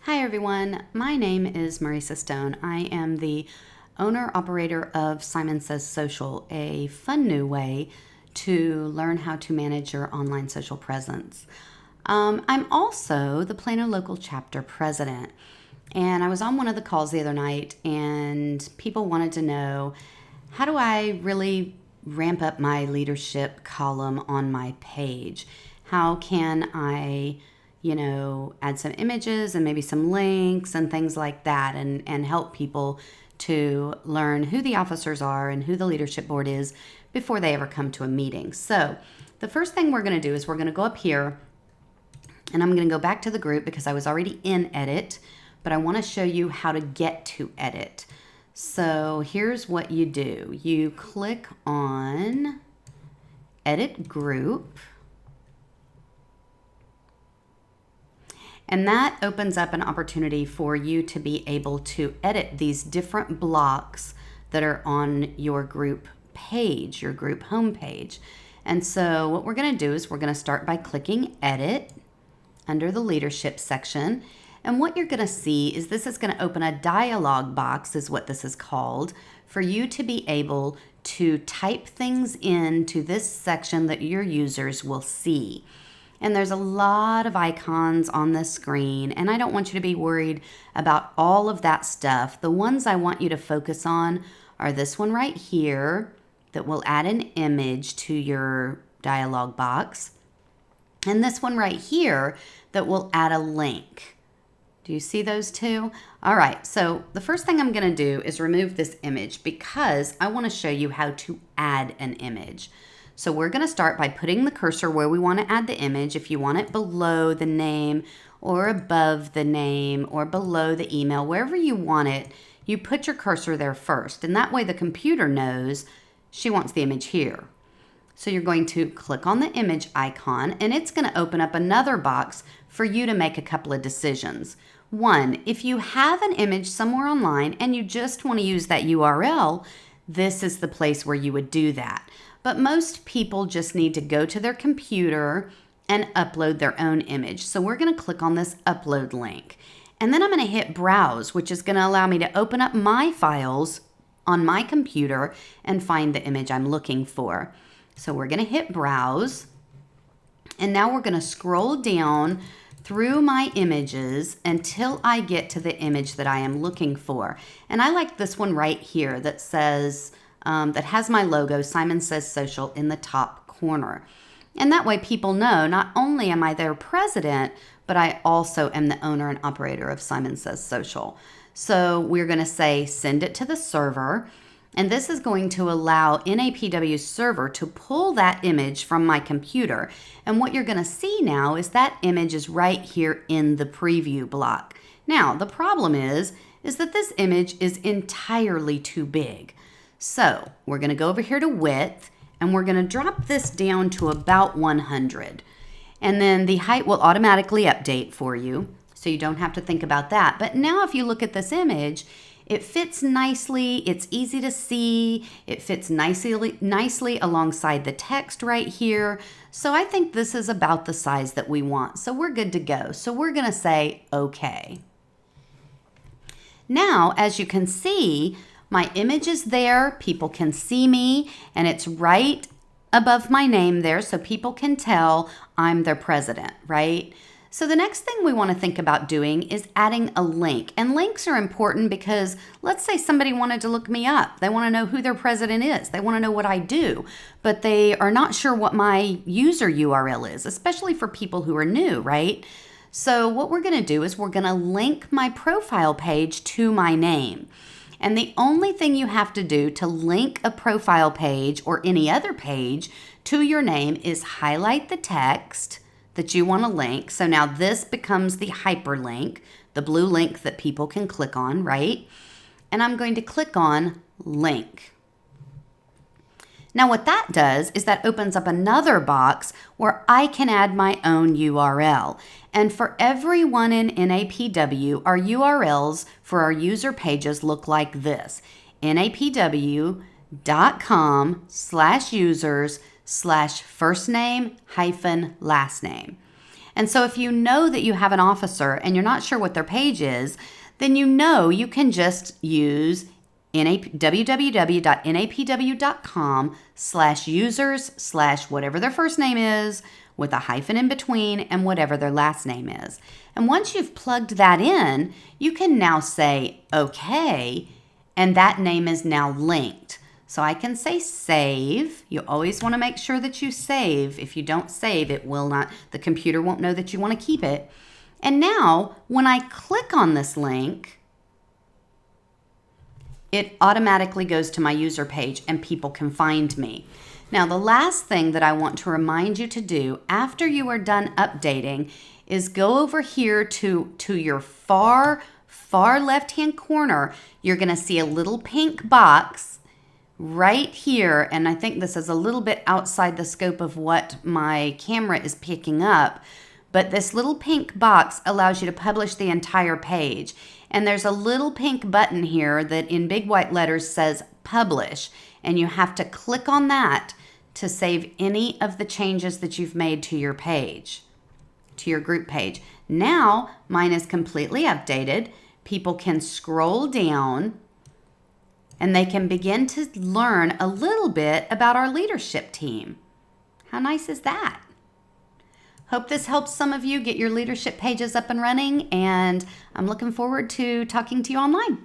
Hi everyone, my name is Marisa Stone. I am the owner-operator of Simon Says Social, a fun new way to learn how to manage your online social presence. I'm also the Plano Local Chapter President, and I was on one of the calls the other night and people wanted to know, how do I really ramp up my leadership column on my page? How can I add some images and maybe some links and things like that and help people to learn who the officers are and who the leadership board is before they ever come to a meeting. So the first thing we're going to do is we're going to go up here and I'm going to go back to the group because I was already in edit, but I want to show you how to get to edit. So here's what you do. You click on edit group. And that opens up an opportunity for you to be able to edit these different blocks that are on your group page, your group homepage. And so what we're going to do is we're going to start by clicking edit under the leadership section. And what you're going to see is this is going to open a dialog box, is what this is called, for you to be able to type things into this section that your users will see. And there's a lot of icons on the screen, and I don't want you to be worried about all of that stuff. The ones I want you to focus on are this one right here that will add an image to your dialog box, and this one right here that will add a link. Do you see those two? All right, so the first thing I'm going to do is remove this image because I want to show you how to add an image. So we're going to start by putting the cursor where we want to add the image. If you want it below the name or above the name or below the email, wherever you want it, you put your cursor there first. And that way the computer knows she wants the image here. So you're going to click on the image icon and it's going to open up another box for you to make a couple of decisions. One, if you have an image somewhere online and you just want to use that URL, this is the place where you would do that. But most people just need to go to their computer and upload their own image. So we're going to click on this upload link. And then I'm going to hit browse, which is going to allow me to open up my files on my computer and find the image I'm looking for. So we're going to hit browse. And now we're going to scroll down through my images until I get to the image that I am looking for. And I like this one right here that says, that has my logo, Simon Says Social, in the top corner. And that way people know not only am I their president, but I also am the owner and operator of Simon Says Social. So we're going to say send it to the server. And this is going to allow NAPW's server to pull that image from my computer. And what you're going to see now is that image is right here in the preview block. Now, the problem is that this image is entirely too big. So we're going to go over here to width and we're going to drop this down to about 100. And then the height will automatically update for you, so you don't have to think about that. But now if you look at this image, it fits nicely, it's easy to see, it fits nicely alongside the text right here. So I think this is about the size that we want. So we're good to go. So we're going to say okay. Now, as you can see, my image is there, people can see me, and it's right above my name there so people can tell I'm their president, right? So the next thing we want to think about doing is adding a link. And links are important because let's say somebody wanted to look me up. They want to know who their president is. They want to know what I do, but they are not sure what my user URL is, especially for people who are new, right? So what we're going to do is we're going to link my profile page to my name. And the only thing you have to do to link a profile page or any other page to your name is highlight the text that you want to link. So now this becomes the hyperlink, the blue link that people can click on, right? And I'm going to click on link. Now what that does is that opens up another box where I can add my own URL. And for everyone in NAPW, our URLs for our user pages look like this: napw.com/users/first name-last name. And so if you know that you have an officer and you're not sure what their page is, then you can just use www.napw.com/users/ whatever their first name is with a hyphen in between and whatever their last name is. And once you've plugged that in, you can now say okay, and that name is now linked. So I can say save. You always want to make sure that you save. If you don't save, the computer won't know that you want to keep it. And now when I click on this link, it automatically goes to my user page and people can find me. Now, the last thing that I want to remind you to do after you are done updating is go over here to your far left-hand corner. You're going to see a little pink box right here. And I think this is a little bit outside the scope of what my camera is picking up. But this little pink box allows you to publish the entire page. And there's a little pink button here that in big white letters says publish. And you have to click on that to save any of the changes that you've made to your page, to your group page. Now, mine is completely updated. People can scroll down and they can begin to learn a little bit about our leadership team. How nice is that? Hope this helps some of you get your leadership pages up and running, and I'm looking forward to talking to you online.